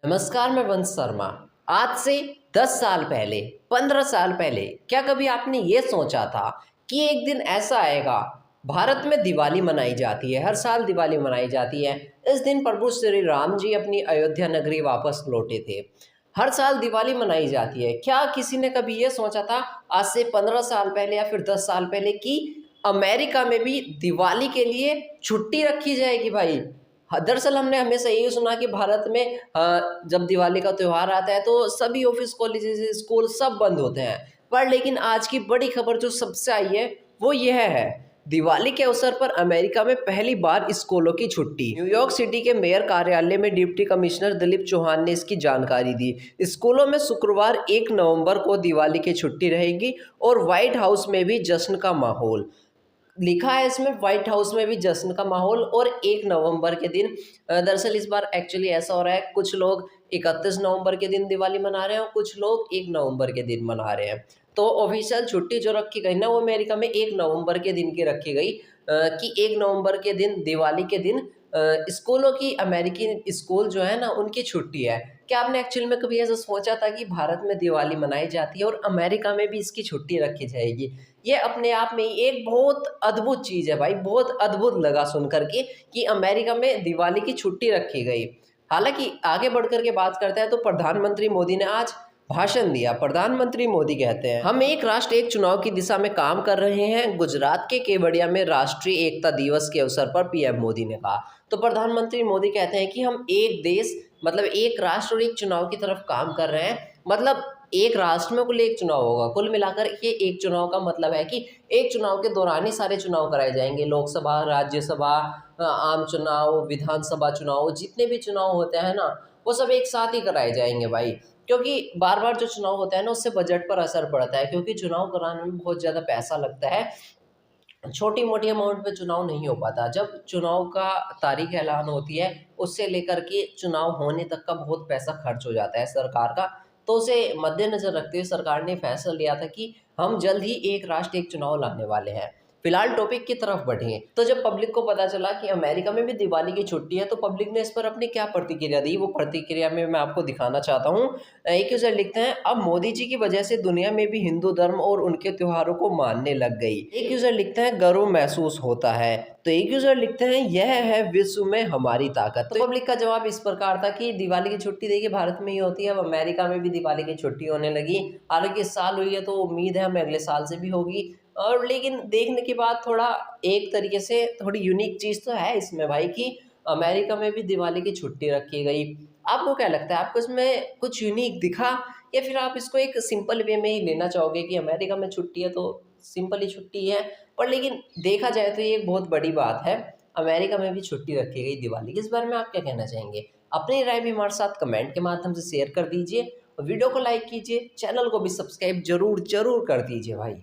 नमस्कार, मैं वंश शर्मा। आज से 10 साल पहले, 15 साल पहले क्या कभी आपने ये सोचा था कि एक दिन ऐसा आएगा, भारत में दिवाली मनाई जाती है, हर साल दिवाली मनाई जाती है। इस दिन प्रभु श्री राम जी अपनी अयोध्या नगरी वापस लौटे थे। हर साल दिवाली मनाई जाती है। क्या किसी ने कभी ये सोचा था आज से 15 साल पहले या फिर 10 साल पहले कि अमेरिका में भी दिवाली के लिए छुट्टी रखी जाएगी भाई? दरअसल हमने हमेशा यही सुना कि भारत में जब दिवाली का त्यौहार आता है तो सभी ऑफिस, कॉलेजेस, स्कूल सब बंद होते हैं। पर लेकिन आज की बड़ी खबर जो सबसे आई है वो यह है, दिवाली के अवसर पर अमेरिका में पहली बार स्कूलों की छुट्टी। न्यूयॉर्क सिटी के मेयर कार्यालय में डिप्टी कमिश्नर दिलीप चौहान ने इसकी जानकारी दी। स्कूलों में शुक्रवार 1 नवंबर को दिवाली की छुट्टी रहेगी और व्हाइट हाउस में भी जश्न का माहौल। लिखा है इसमें व्हाइट हाउस में भी जश्न का माहौल। और 1 नवंबर के दिन दरअसल इस बार एक्चुअली ऐसा हो रहा है, कुछ लोग 31 नवंबर के दिन दिवाली मना रहे हैं और कुछ लोग 1 नवंबर के दिन मना रहे हैं। तो ऑफिशियल छुट्टी जो रखी गई ना वो अमेरिका में 1 नवंबर के दिन की रखी गई, कि 1 नवंबर के दिन, दिवाली के दिन स्कूलों की, अमेरिकी स्कूल जो है ना उनकी छुट्टी है। क्या आपने एक्चुअल में कभी ऐसा सोचा था कि भारत में दिवाली मनाई जाती है और अमेरिका में भी इसकी छुट्टी रखी जाएगी? ये अपने आप में ही एक बहुत अद्भुत चीज़ है भाई, बहुत अद्भुत लगा सुन कर के कि अमेरिका में दिवाली की छुट्टी रखी गई। हालाँकि आगे बढ़ कर के बात करते हैं तो प्रधानमंत्री मोदी ने आज भाषण दिया। प्रधानमंत्री मोदी कहते हैं, हम एक राष्ट्र एक चुनाव की दिशा में काम कर रहे हैं। गुजरात के केवड़िया में राष्ट्रीय एकता दिवस के अवसर पर पीएम मोदी ने कहा। तो प्रधानमंत्री मोदी कहते हैं कि हम एक देश, मतलब एक राष्ट्र और एक चुनाव की तरफ काम कर रहे हैं। मतलब एक राष्ट्र में कुल एक चुनाव होगा। कुल मिलाकर ये एक चुनाव का मतलब है कि एक चुनाव के दौरान ही सारे चुनाव कराए जाएंगे। लोकसभा, राज्यसभा, आम चुनाव, विधानसभा चुनाव, जितने भी चुनाव होते हैं ना वो सब एक साथ ही कराए जाएंगे भाई। क्योंकि बार बार जो चुनाव होता है ना उससे बजट पर असर पड़ता है, क्योंकि चुनाव कराने में बहुत ज़्यादा पैसा लगता है। छोटी मोटी अमाउंट पे चुनाव नहीं हो पाता। जब चुनाव का तारीख ऐलान होती है उससे लेकर के चुनाव होने तक का बहुत पैसा खर्च हो जाता है सरकार का। तो उसे मद्देनज़र रखते हुए सरकार ने फैसला लिया था कि हम जल्द ही एक राष्ट्र एक चुनाव लाने वाले हैं। फिलहाल टॉपिक की तरफ बढ़ें तो जब पब्लिक को पता चला कि अमेरिका में भी दिवाली की छुट्टी है तो पब्लिक ने इस पर अपनी क्या प्रतिक्रिया दी, वो प्रतिक्रिया में मैं आपको दिखाना चाहता हूँ। एक यूज़र लिखते हैं, अब मोदी जी की वजह से दुनिया में भी हिंदू धर्म और उनके त्योहारों को मानने लग गई। एक यूज़र लिखते हैं, गर्व महसूस होता है। तो एक यूज़र लिखते हैं, यह है विश्व में हमारी ताकत। तो पब्लिक का जवाब इस प्रकार था कि दिवाली की छुट्टी देखिए भारत में ही होती है, अब अमेरिका में भी दिवाली की छुट्टी होने लगी। हालांकि इस साल हुई है तो उम्मीद है हमें अगले साल से भी होगी। और लेकिन देखने के बाद थोड़ा, एक तरीके से थोड़ी यूनिक चीज़ तो है इसमें भाई कि अमेरिका में भी दिवाली की छुट्टी रखी गई। आपको क्या लगता है, आपको इसमें कुछ यूनिक दिखा या फिर आप इसको एक सिंपल वे में ही लेना चाहोगे कि अमेरिका में छुट्टी है तो सिंपल ही छुट्टी है? पर लेकिन देखा जाए तो ये एक बहुत बड़ी बात है, अमेरिका में भी छुट्टी रखी गई दिवाली की। इस बारे में आप क्या कहना चाहेंगे? अपनी राय भी हमारे साथ कमेंट के माध्यम से शेयर कर दीजिए और वीडियो को लाइक कीजिए, चैनल को भी सब्सक्राइब जरूर जरूर कर दीजिए भाई।